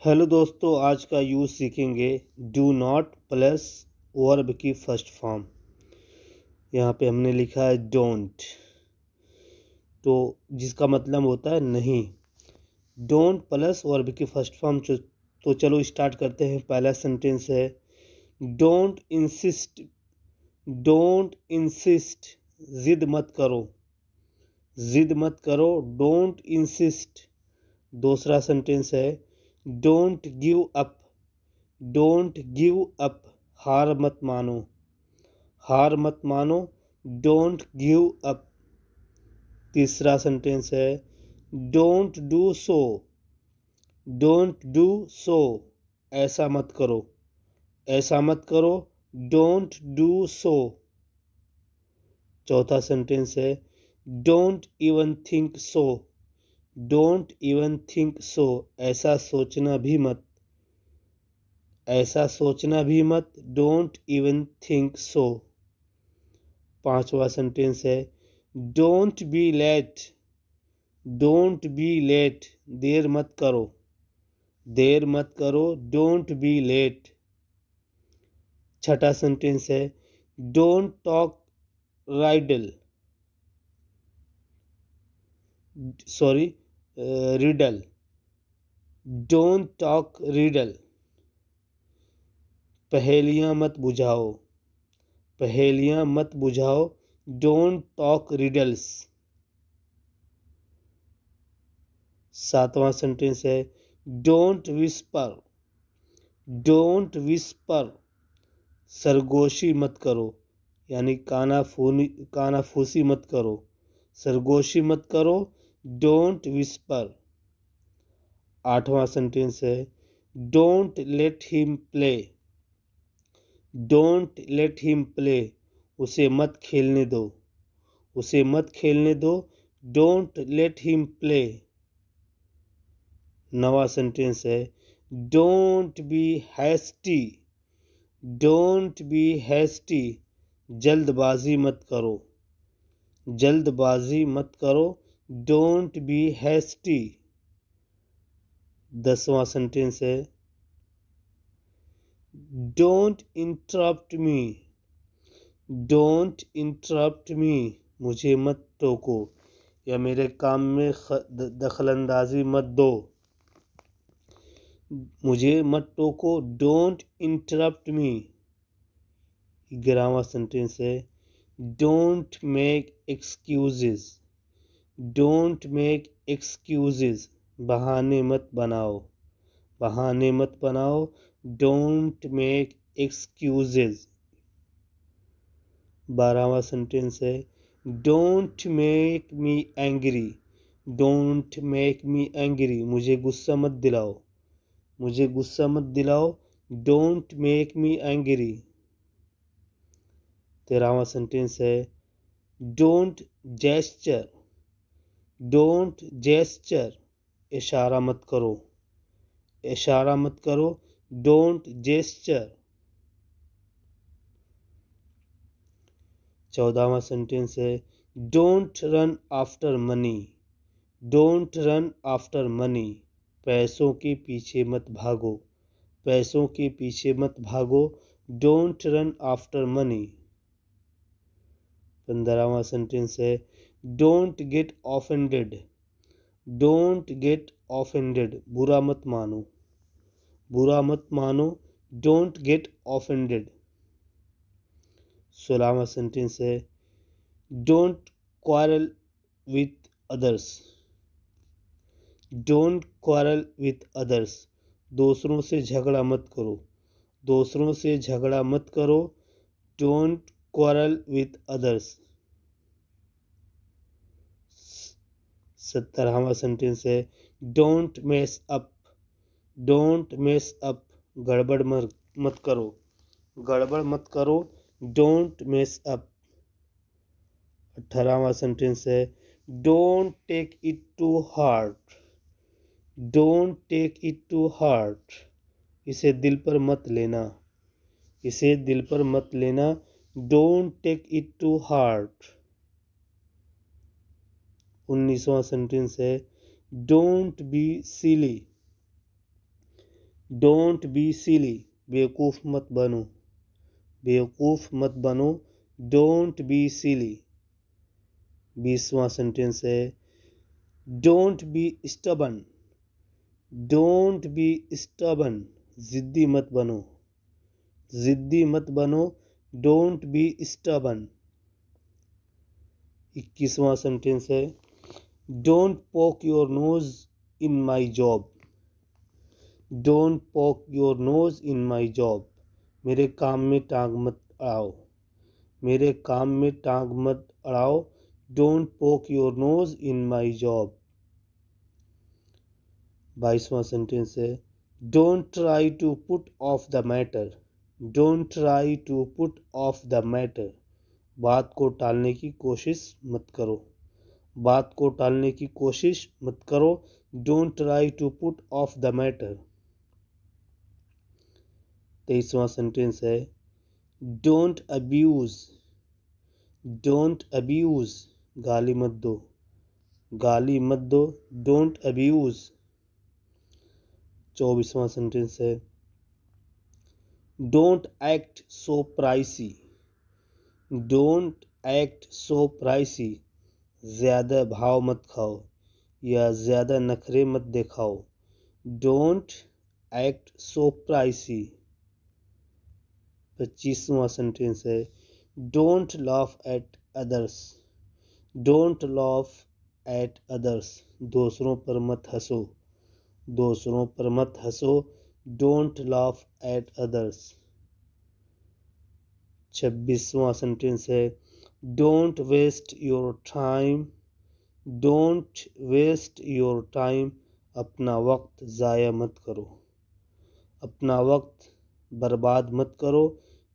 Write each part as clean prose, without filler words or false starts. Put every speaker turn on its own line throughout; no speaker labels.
Hello दोस्तों, आज का यूज़ सीखेंगे डू नॉट प्लस वर्ब की फर्स्ट फॉर्म। यहाँ पे हमने लिखा है डोंट, तो जिसका मतलब होता है नहीं। डोंट प्लस वर्ब की फर्स्ट फॉर्म। तो चलो स्टार्ट करते हैं। पहला सेंटेंस है डोंट इंसिस्ट। डोंट इंसिस्ट, जिद मत करो, जिद मत करो, डोंट इंसिस्ट। दूसरा सेंटेंस है don't give up. Don't give up, हार मत मानो, हार मत मानो, डोंट गिव अप। तीसरा सेंटेंस है don't do so. Don't do so, ऐसा मत करो, ऐसा मत करो, डोंट डू सो। चौथा सेंटेंस है don't even think so. Don't even think so, ऐसा सोचना भी मत, ऐसा सोचना भी मत, डोंट इवन थिंक सो। पांचवा सेंटेंस है don't be late. Don't be late, देर मत करो, देर मत करो, डोंट बी लेट। छठा सेंटेंस है don't talk riddle, sorry riddle. Don't talk riddle, पहेलियां मत बुझाओ, पहेलियां मत बुझाओ, डोंट टॉक रिडल्स। सातवां सेंटेंस है डोंट विस्पर। डोंट विस्पर, सरगोशी मत करो, यानी कानाफूसी मत करो, सरगोशी मत करो, डोंट विस्पर। आठवां सेंटेंस है don't let him play. Don't let him play, उसे मत खेलने दो, उसे मत खेलने दो, डोंट लेट हिम प्ले। नवा सेंटेंस है don't B hasty. Don't be hasty, जल्दबाजी मत करो, जल्दबाजी मत करो, डोंट बी हैस्टी। दसवां सेंटेंस है don't interrupt me. Don't interrupt मी, मुझे मत टोको या मेरे काम में दखलंदाजी मत दो, मुझे मत टोको, डोंट इंटरप्ट मी। 11वां सेंटेंस है don't make excuses. Don't make excuses, बहाने मत बनाओ, बहाने मत बनाओ, डोंट मेक एक्सक्यूजेस। 12वां सेंटेंस है don't make me angry. Don't make me angry, मुझे गुस्सा मत दिलाओ, मुझे गुस्सा मत दिलाओ, डोंट मेक मी एंग्री। 13वां सेंटेंस है डोंट जेस्चर। डोंट जेस्चर, इशारा मत करो, इशारा मत करो, डोंट जेस्चर। 14वां सेंटेंस है don't run after money. Don't run after money, पैसों के पीछे मत भागो, पैसों के पीछे मत भागो, डोंट रन आफ्टर मनी। 15वां सेंटेंस है don't get offended. Don't get offended, बुरा मत मानो, बुरा मत मानो, डोंट गेट ऑफेंडेड। 16वां सेंटेंस है don't quarrel with others. Don't quarrel with others, दूसरों से झगड़ा मत करो, दूसरों से झगड़ा मत करो, डोंट क्वारल विथ अदर्स। 17वां सेंटेंस है don't mess up. Don't mess up, गड़बड़ मत करो, गड़बड़ मत करो, डोंट मेस अप। 18वां सेंटेंस है don't take it to heart. Don't take it to heart, इसे दिल पर मत लेना, इसे दिल पर मत लेना, don't take it to heart. 19वां सेंटेंस है don't be silly. Don't be silly, बेवकूफ़ मत बनो, बेवकूफ़ मत बनो, डोंट बी सिली। 20वां सेंटेंस है don't be stubborn, don't be stubborn, ज़िद्दी मत बनो, ज़िद्दी मत बनो, डोंट बी स्टबन। 21वां सेंटेंस है don't poke your nose in my job, don't poke your nose in my job, मेरे काम में टांग मत अड़ाओ, मेरे काम में टांग मत अड़ाओ, don't poke your nose in my job. 22वां सेंटेंस है don't try to put off the matter, don't try to put off the matter, बात को टालने की कोशिश मत करो, बात को टालने की कोशिश मत करो, don't try to put off the matter. 23वां सेंटेंस है डोंट अब्यूज़, डोंट अब्यूज़, गाली मत दो, गाली मत दो, डोंट अब्यूज़। 24वां सेंटेंस है don't act so pricey, don't act so pricey, ज़्यादा भाव मत खाओ या ज़्यादा नखरे मत दिखाओ, डोंट एक्ट सो प्राइसी। 25वां सेंटेंस है don't laugh at others, don't laugh at others, दूसरों पर मत हंसो, दूसरों पर मत हंसो, डोंट लाफ एट अदर्स। 26वां सेंटेंस है don't waste your time, don't waste your time, अपना वक्त ज़ाया मत करो, अपना वक्त बर्बाद मत करो,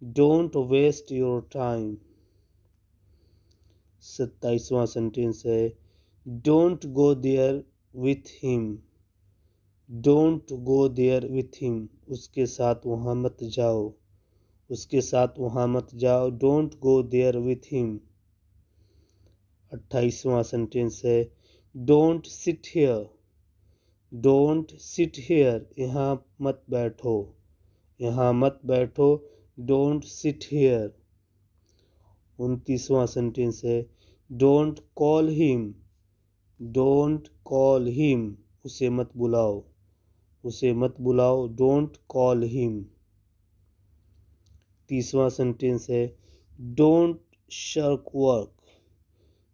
डोंट वेस्ट योर टाइम। 27वां सेंटेंस है don't go there with him, don't go there with him, उसके साथ वहाँ मत जाओ, उसके साथ वहाँ मत जाओ, don't go there with him. 28वां सेंटेंस है don't sit here, don't sit here, यहाँ मत बैठो, यहाँ मत बैठो, डोंट सिट हियर। 29वां सेंटेंस है don't call him, don't call him, उसे मत बुलाओ, उसे मत बुलाओ, डोंट कॉल हिम। 30वां सेंटेंस है don't shirk work,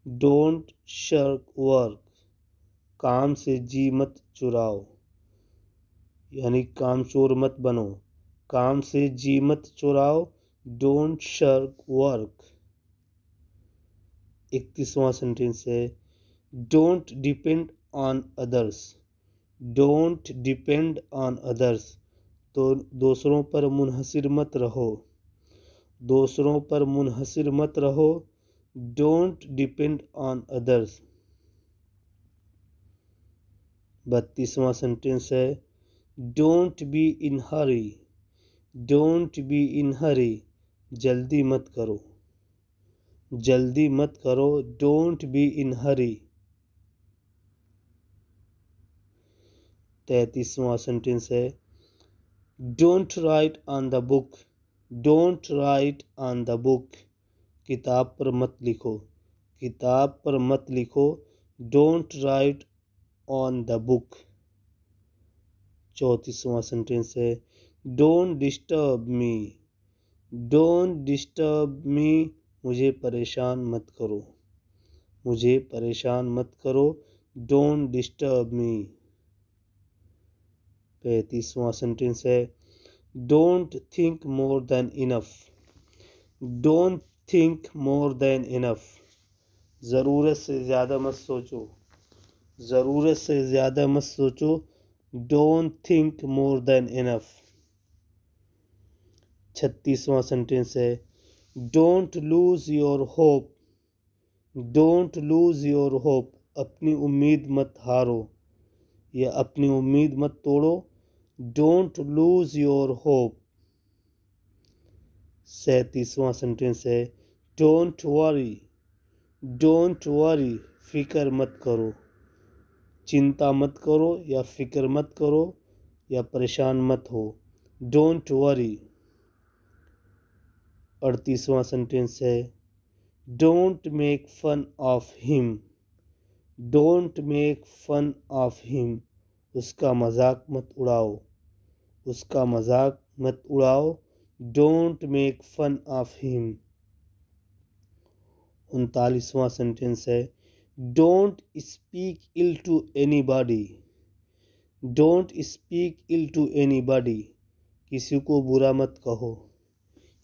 don't shirk work, काम से जी मत चुराओ, यानी कामचोर मत बनो, काम से जी मत चुराओ, डोंट शर्क वर्क। 31वां सेंटेंस है don't depend on others, don't depend on others, तो दूसरों पर मुनहसिर मत रहो, दूसरों पर मुनहसिर मत रहो, डोंट डिपेंड ऑन अदर्स। 32वां सेंटेंस है don't be in hurry, don't be in hurry, जल्दी मत करो, जल्दी मत करो, डोंट बी इन हरी। 33वां सेंटेंस है don't write on the book, don't write on the book, किताब पर मत लिखो, किताब पर मत लिखो, don't write on the book. 34वां सेंटेंस है don't disturb me, don't disturb me, मुझे परेशान मत करो, मुझे परेशान मत करो, डोंट डिस्टर्ब मी। 35वां सेंटेंस है don't think more than enough, don't think more than enough, ज़रूरत से ज़्यादा मत सोचो, ज़रूरत से ज़्यादा मत सोचो, don't think more than enough. 36वां सेंटेंस है don't lose your hope, don't lose your hope, अपनी उम्मीद मत हारो या अपनी उम्मीद मत तोड़ो, डोंट लूज़ योर होप। 37वां सेंटेंस है डोंट वरी, डोंट वरी, फ़िक्र मत करो, चिंता मत करो या फ़िक्र मत करो या परेशान मत हो। Don't worry. 38वां सेंटेंस है don't make fun of him. Don't make fun of him. उसका मजाक मत उड़ाओ। उसका मजाक मत उड़ाओ। Don't make fun of him. 39वां सेंटेंस है don't speak ill to anybody. Don't speak ill to anybody. किसी को बुरा मत कहो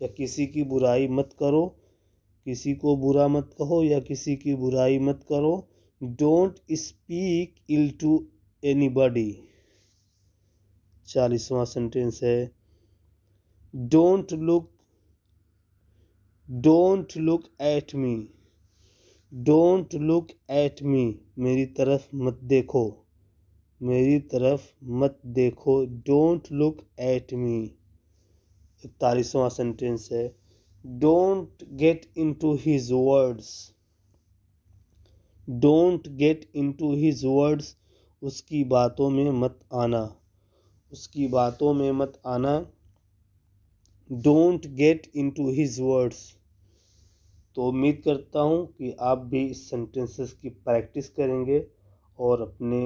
या किसी की बुराई मत करो। किसी को बुरा मत कहो या किसी की बुराई मत करो। Don't speak ill to anybody. 40वां सेंटेंस है don't look at me. Don't look at me. मेरी तरफ मत देखो। मेरी तरफ मत देखो। Don't look at me. 41वां सेंटेंस है don't get into his words. Don't get into his words. उसकी बातों में मत आना। उसकी बातों में मत आना। Don't get into his words. तो उम्मीद करता हूँ कि आप भी इस सेंटेंसेस की प्रैक्टिस करेंगे और अपने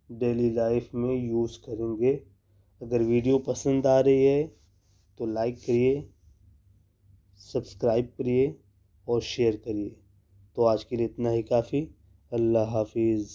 डेली लाइफ में यूज़ करेंगे। अगर वीडियो पसंद आ रही है तो लाइक करिए, सब्सक्राइब करिए और शेयर करिए। तो आज के लिए इतना ही काफ़ी। अल्लाह हाफिज़।